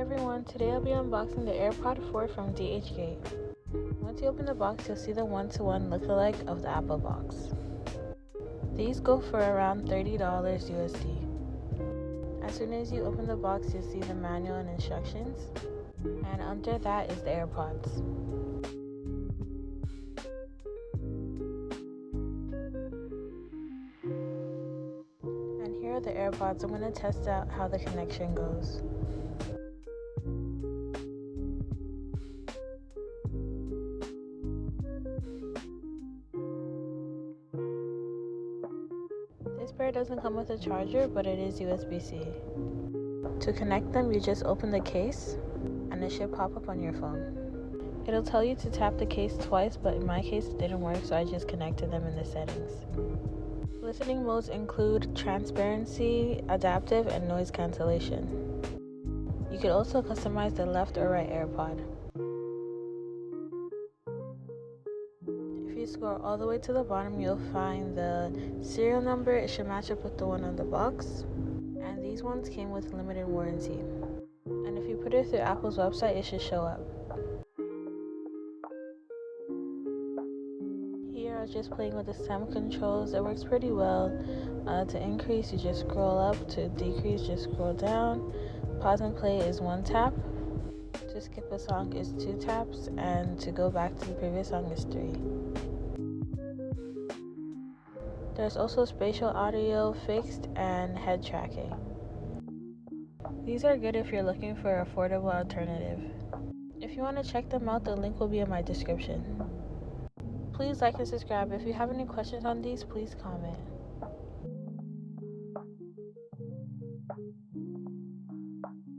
everyone, today I'll be unboxing the AirPod 4 from DHgate. Once you open the box, you'll see the one-to-one look-alike of the Apple box. These go for around $30 USD. As soon as you open the box, you'll see the manual and instructions, and under that is the AirPods. And here are the AirPods. I'm going to test out how the connection goes. This pair doesn't come with a charger, but it is USB-C. To connect them, you just open the case, and it should pop up on your phone. It'll tell you to tap the case twice, but in my case it didn't work, so I just connected them in the settings. Listening modes include transparency, adaptive, and noise cancellation. You could also customize the left or right AirPod. If you scroll all the way to the bottom, you'll find the serial number. It should match up with the one on the box. And these ones came with limited warranty. And if you put it through Apple's website, it should show up. Here I was just playing with the stem controls. It works pretty well. To increase, you just scroll up. To decrease, just scroll down. Pause and play is 1 tap. To skip a song is 2 taps. And to go back to the previous song is 3. There's also spatial audio, fixed, and head tracking. These are good if you're looking for an affordable alternative. If you want to check them out, the link will be in my description. Please like and subscribe. If you have any questions on these, please comment.